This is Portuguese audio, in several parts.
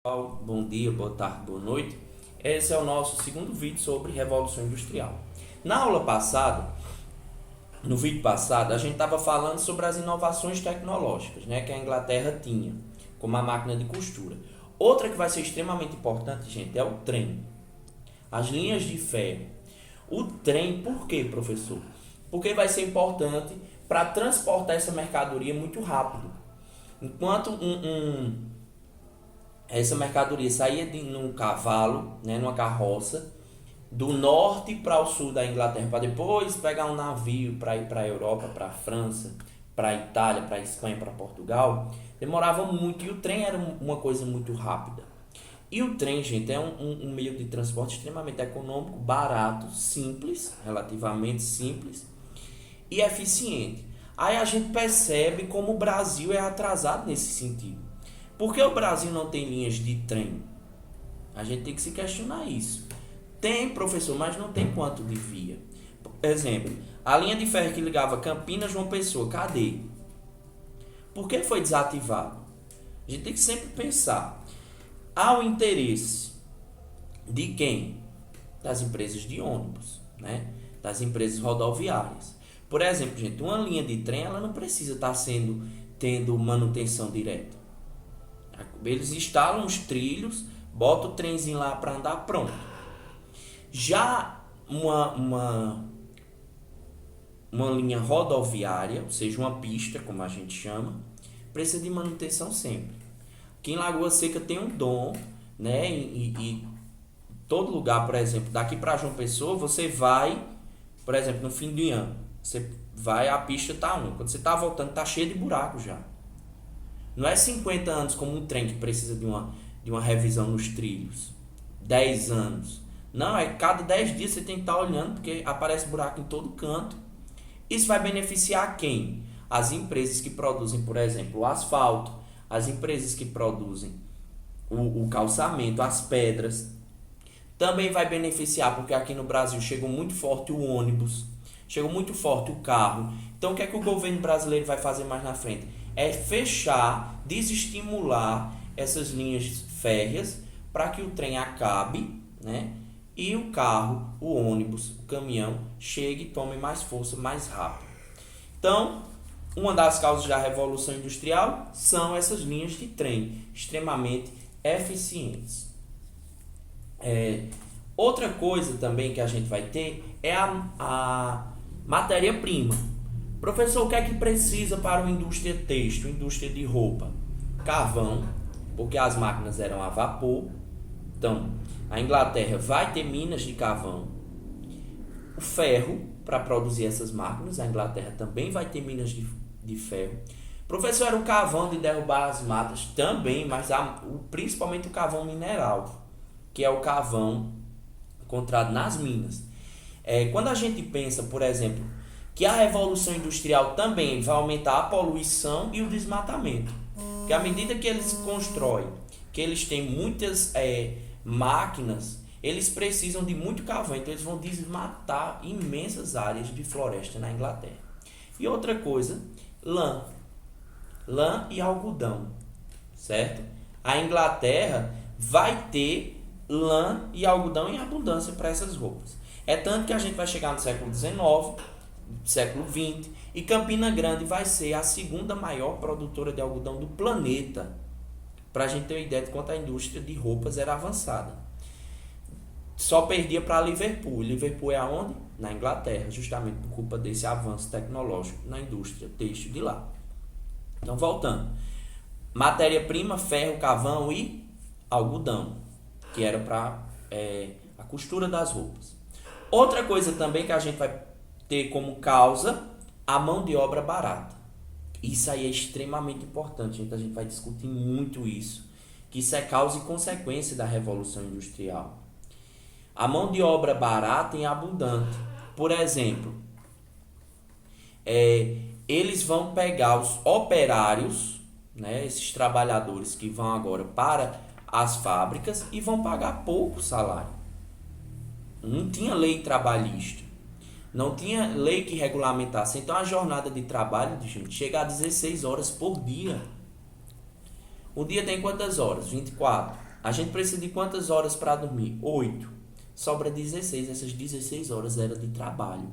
Bom dia, boa tarde, boa noite. Esse é o nosso segundo vídeo sobre Revolução Industrial. Na aula passada, no vídeo passado, a gente estava falando sobre as inovações tecnológicas, né, que a Inglaterra tinha, como a máquina de costura. Outra que vai ser extremamente importante, gente, é o trem. As linhas de ferro. O trem, por quê, professor? Porque vai ser importante para transportar essa mercadoria muito rápido. Enquanto essa mercadoria saía num cavalo, né, numa carroça, do norte para o sul da Inglaterra, para depois pegar um navio para ir para a Europa, para a França, para a Itália, para a Espanha, para Portugal, demorava muito e o trem era uma coisa muito rápida. E o trem, gente, é um meio de transporte extremamente econômico, barato, simples, relativamente simples e eficiente. Aí a gente percebe como o Brasil é atrasado nesse sentido. Por que o Brasil não tem linhas de trem? A gente tem que se questionar isso. Tem, professor, mas não tem quanto devia. Por exemplo, a linha de ferro que ligava Campinas a João Pessoa, cadê? Por que foi desativado? A gente tem que sempre pensar. Há o interesse de quem? Das empresas de ônibus, né? Das empresas rodoviárias. Por exemplo, gente, uma linha de trem ela não precisa estar tendo manutenção direta. Eles instalam os trilhos, botam o trenzinho lá para andar, pronto. Já uma linha rodoviária, ou seja, uma pista, como a gente chama, precisa de manutenção sempre. Aqui em Lagoa Seca tem um dom, né? E todo lugar, por exemplo, daqui para João Pessoa, você vai, por exemplo, no fim do ano, você vai, a pista tá ruim. Quando você tá voltando, tá cheio de buraco já. Não é 50 anos como um trem que precisa de uma revisão nos trilhos. 10 anos. Não, é cada 10 dias você tem que estar olhando, porque aparece buraco em todo canto. Isso vai beneficiar quem? As empresas que produzem, por exemplo, o asfalto, as empresas que produzem o calçamento, as pedras. Também vai beneficiar, porque aqui no Brasil chegou muito forte o ônibus, chegou muito forte o carro. Então o que é que o governo brasileiro vai fazer mais na frente? É fechar, desestimular essas linhas férreas para que o trem acabe, né? E o carro, o ônibus, o caminhão chegue e tome mais força, mais rápido. Então, uma das causas da Revolução Industrial são essas linhas de trem extremamente eficientes. Outra coisa também que a gente vai ter é a matéria-prima. Professor, o que é que precisa para uma indústria têxtil, indústria de roupa? Carvão, porque as máquinas eram a vapor. Então, a Inglaterra vai ter minas de carvão. O ferro, para produzir essas máquinas, a Inglaterra também vai ter minas de ferro. Professor, era o carvão de derrubar as matas? Também, mas principalmente o carvão mineral, que é o carvão encontrado nas minas. Quando a gente pensa, por exemplo, que a Revolução Industrial também vai aumentar a poluição e o desmatamento. Porque à medida que eles constroem, que eles têm muitas máquinas, eles precisam de muito carvão, então eles vão desmatar imensas áreas de floresta na Inglaterra. E outra coisa, lã. Lã e algodão, certo? A Inglaterra vai ter lã e algodão em abundância para essas roupas. É tanto que a gente vai chegar no século XIX, século XX, e Campina Grande vai ser a segunda maior produtora de algodão do planeta, para a gente ter uma ideia de quanto a indústria de roupas era avançada. Só perdia para Liverpool. Liverpool é aonde? Na Inglaterra, justamente por culpa desse avanço tecnológico na indústria têxtil de lá. Então, voltando. Matéria-prima, ferro, carvão e algodão, que era para a costura das roupas. Outra coisa também que a gente vai ter como causa a mão de obra barata. Isso aí é extremamente importante, gente. A gente vai discutir muito isso, que isso é causa e consequência da Revolução Industrial. A mão de obra barata e abundante. Por exemplo, eles vão pegar os operários, né, esses trabalhadores que vão agora para as fábricas e vão pagar pouco salário. Não tinha lei trabalhista. Não tinha lei que regulamentasse. Então a jornada de trabalho, gente, chega a 16 horas por dia. O dia tem quantas horas? 24. A gente precisa de quantas horas para dormir? 8. Sobra 16. Essas 16 horas era de trabalho.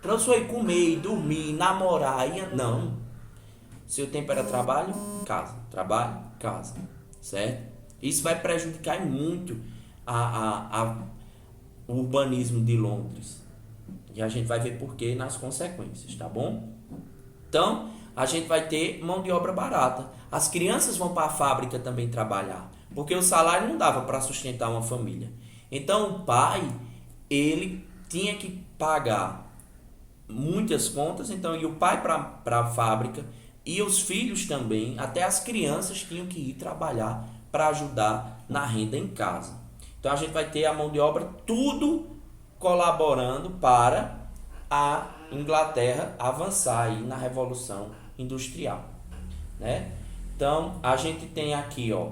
Para eu só ir comer, dormir, namorar. Não. Seu tempo era trabalho, casa. Trabalho, casa. Certo? Isso vai prejudicar muito o urbanismo de Londres. E a gente vai ver por quê nas consequências, tá bom? Então, a gente vai ter mão de obra barata. As crianças vão para a fábrica também trabalhar, porque o salário não dava para sustentar uma família. Então, o pai, ele tinha que pagar muitas contas, então ia o pai para a fábrica e os filhos também, até as crianças tinham que ir trabalhar para ajudar na renda em casa. Então, a gente vai ter a mão de obra tudo colaborando para a Inglaterra avançar aí na Revolução Industrial, né? Então, a gente tem aqui, ó,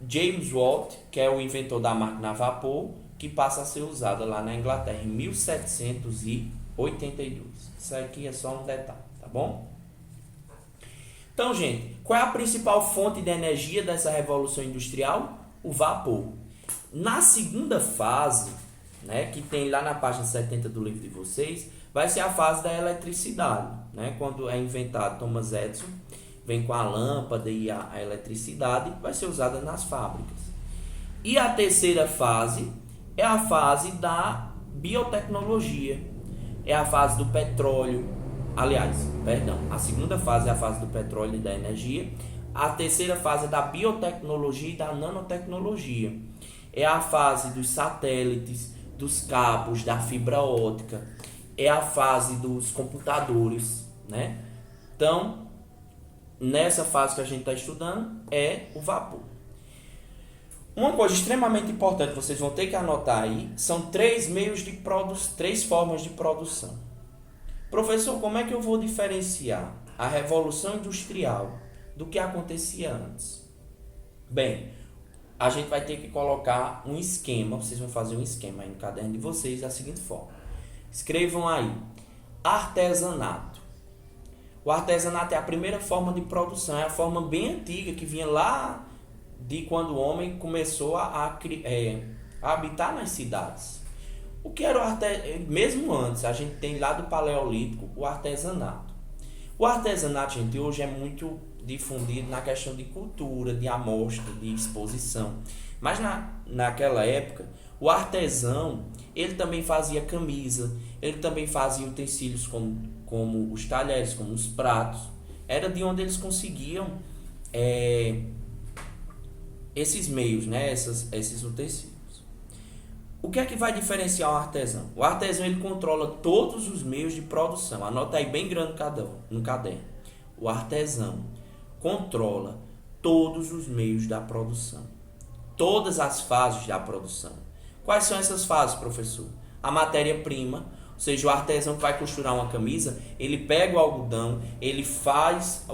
James Watt, que é o inventor da máquina a vapor, que passa a ser usada lá na Inglaterra em 1782. Isso aqui é só um detalhe, tá bom? Então, gente, qual é a principal fonte de energia dessa Revolução Industrial? O vapor. Na segunda fase, né, que tem lá na página 70 do livro de vocês, vai ser a fase da eletricidade, né? Quando é inventado Thomas Edison, vem com a lâmpada e a eletricidade, vai ser usada nas fábricas. E a terceira fase é a fase da biotecnologia, é a fase do petróleo. Aliás, perdão, a segunda fase é a fase do petróleo e da energia, a terceira fase é da biotecnologia e da nanotecnologia. É a fase dos satélites, dos cabos, da fibra óptica, é a fase dos computadores, né? Então, nessa fase que a gente está estudando é o vapor. Uma coisa extremamente importante, vocês vão ter que anotar aí, são três formas de produção. Professor, como é que eu vou diferenciar a Revolução Industrial do que acontecia antes? Bem, a gente vai ter que colocar um esquema, vocês vão fazer um esquema aí no caderno de vocês da seguinte forma. Escrevam aí, artesanato. O artesanato é a primeira forma de produção, é a forma bem antiga que vinha lá de quando o homem começou a habitar nas cidades. O que era o artesanato? Mesmo antes, a gente tem lá do Paleolítico o artesanato. O artesanato, gente, hoje é muito difundido na questão de cultura, de amostra, de exposição. Mas naquela época, o artesão, ele também fazia camisa, ele também fazia utensílios como os talheres, como os pratos. Era de onde eles conseguiam esses meios, né? esses utensílios. O que é que vai diferenciar o artesão? O artesão, ele controla todos os meios de produção. Anota aí bem grande no caderno. O artesão controla todos os meios da produção. Todas as fases da produção. Quais são essas fases, professor? A matéria-prima, ou seja, o artesão que vai costurar uma camisa, ele pega o algodão, ele faz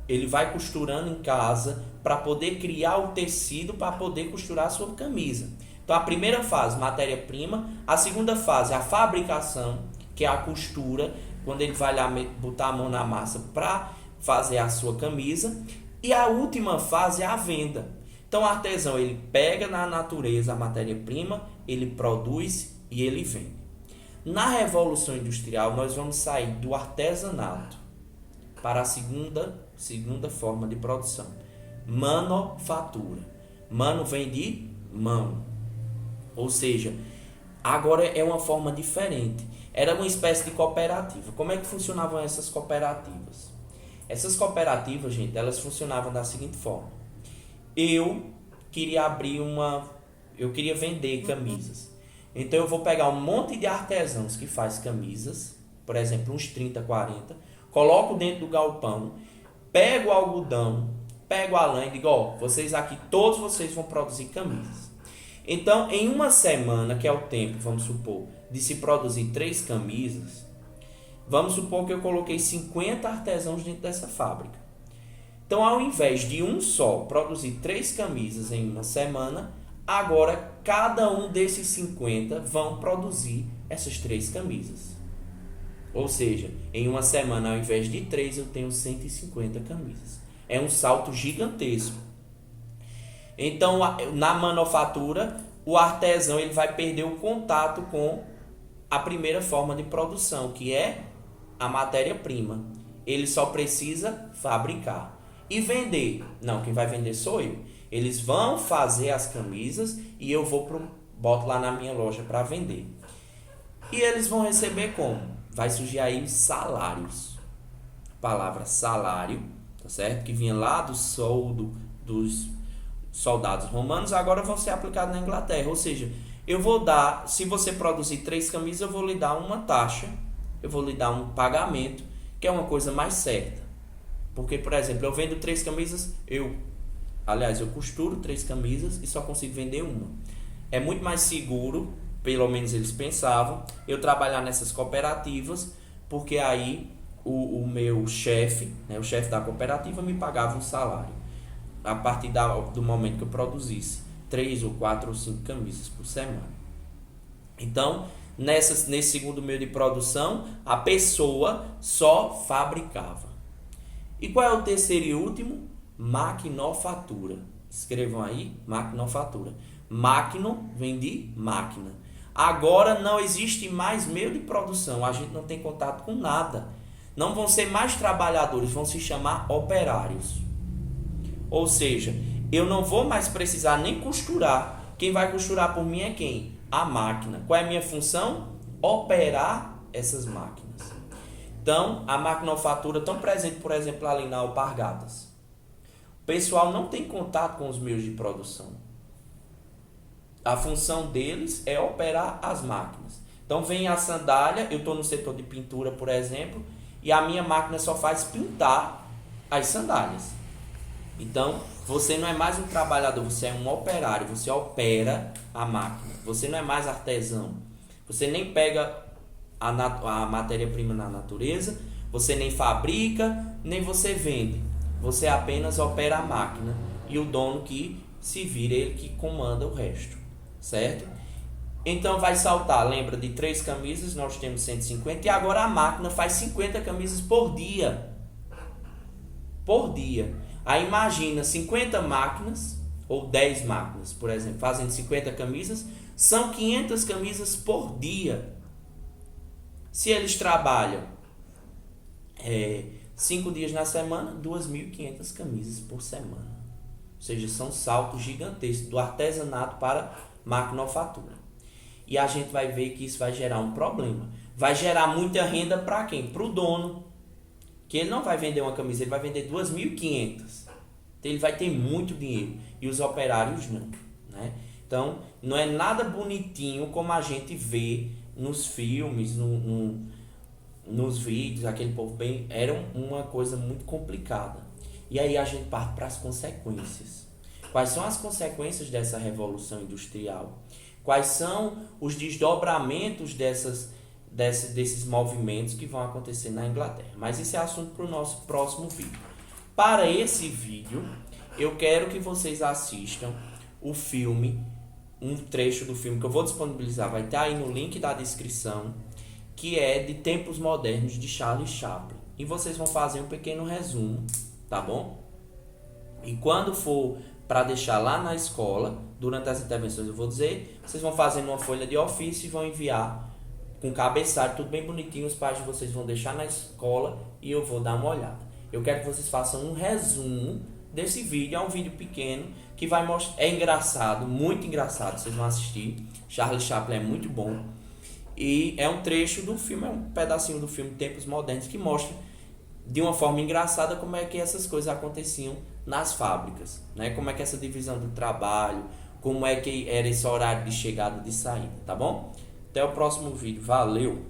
ele vai costurando em casa para poder criar o tecido para poder costurar a sua camisa. Então, a primeira fase, matéria-prima. A segunda fase, a fabricação, que é a costura, quando ele vai lá botar a mão na massa para fazer a sua camisa. E a última fase é a venda. Então, o artesão, ele pega na natureza a matéria-prima, ele produz e ele vende. Na Revolução Industrial, nós vamos sair do artesanato para a segunda forma de produção. Manufatura. Mano vem de mão. Ou seja, agora é uma forma diferente. Era uma espécie de cooperativa. Como é que funcionavam essas cooperativas? Essas cooperativas, gente, elas funcionavam da seguinte forma. Eu queria vender camisas. Então eu vou pegar um monte de artesãos que faz camisas, por exemplo, uns 30, 40, coloco dentro do galpão, pego o algodão, pego a lã e digo, todos vocês vão produzir camisas. Então, em uma semana, que é o tempo, vamos supor, de se produzir 3 camisas, vamos supor que eu coloquei 50 artesãos dentro dessa fábrica. Então, ao invés de um só produzir 3 camisas em uma semana, agora cada um desses 50 vão produzir essas 3 camisas. Ou seja, em uma semana, ao invés de 3, eu tenho 150 camisas. É um salto gigantesco. Então, na manufatura, o artesão ele vai perder o contato com a primeira forma de produção, que é a matéria-prima. Ele só precisa fabricar. E vender? Não, quem vai vender sou eu. Eles vão fazer as camisas e eu boto lá na minha loja para vender. E eles vão receber como? Vai surgir aí salários. A palavra salário, tá certo? Que vinha lá do soldo dos soldados romanos, agora vão ser aplicados na Inglaterra. Ou seja, eu vou dar, se você produzir 3 camisas, eu vou lhe dar uma taxa, eu vou lhe dar um pagamento, que é uma coisa mais certa. Porque, por exemplo, eu vendo 3 camisas, eu costuro 3 camisas e só consigo vender uma. É muito mais seguro, pelo menos eles pensavam, eu trabalhar nessas cooperativas, porque aí o meu chefe, né, o chefe da cooperativa, me pagava um salário a partir do momento que eu produzisse 3 ou 4 ou 5 camisas por semana. Então, nesse segundo meio de produção, a pessoa só fabricava. E qual é o terceiro e último? Maquinofatura. Escrevam aí, maquinofatura. Máquino vem de máquina. Agora não existe mais meio de produção, a gente não tem contato com nada. Não vão ser mais trabalhadores, vão se chamar operários. Ou seja, eu não vou mais precisar nem costurar. Quem vai costurar por mim é quem? A máquina. Qual é a minha função? Operar essas máquinas. Então, a maquinofatura tão presente, por exemplo, ali na Alpargatas. O pessoal não tem contato com os meios de produção. A função deles é operar as máquinas. Então, vem a sandália, eu estou no setor de pintura, por exemplo, e a minha máquina só faz pintar as sandálias. Então, você não é mais um trabalhador, você é um operário, você opera a máquina. Você não é mais artesão. Você nem pega a matéria-prima na natureza, você nem fabrica, nem você vende. Você apenas opera a máquina e o dono que se vira, ele que comanda o resto, certo? Então vai saltar, lembra de 3 camisas, nós temos 150 e agora a máquina faz 50 camisas por dia. Por dia. Aí imagina 50 máquinas ou 10 máquinas, por exemplo, fazendo 50 camisas, são 500 camisas por dia. Se eles trabalham 5 dias na semana, 2.500 camisas por semana. Ou seja, são saltos gigantescos do artesanato para maquinofatura. E a gente vai ver que isso vai gerar um problema. Vai gerar muita renda para quem? Para o dono. Que ele não vai vender uma camisa, ele vai vender 2.500. Então ele vai ter muito dinheiro. E os operários não. Né? Então, não é nada bonitinho como a gente vê nos filmes, nos vídeos, aquele povo bem... Era uma coisa muito complicada. E aí a gente parte para as consequências. Quais são as consequências dessa revolução industrial? Quais são os desdobramentos desses movimentos que vão acontecer na Inglaterra? Mas esse é assunto para o nosso próximo vídeo. Para esse vídeo, eu quero que vocês assistam o filme, um trecho do filme que eu vou disponibilizar, vai estar aí no link da descrição, que é de Tempos Modernos, de Charlie Chaplin. E vocês vão fazer um pequeno resumo, tá bom? E quando for para deixar lá na escola, durante as intervenções eu vou dizer, vocês vão fazer uma folha de ofício e vão enviar com cabeçário, tudo bem bonitinho, os pais de vocês vão deixar na escola e eu vou dar uma olhada. Eu quero que vocês façam um resumo desse vídeo, é um vídeo pequeno que vai mostrar, é engraçado, muito engraçado, vocês vão assistir. Charlie Chaplin é muito bom. E é um trecho do filme, é um pedacinho do filme Tempos Modernos que mostra de uma forma engraçada como é que essas coisas aconteciam nas fábricas, né? Como é que essa divisão do trabalho, como é que era esse horário de chegada e de saída, tá bom? Até o próximo vídeo, valeu!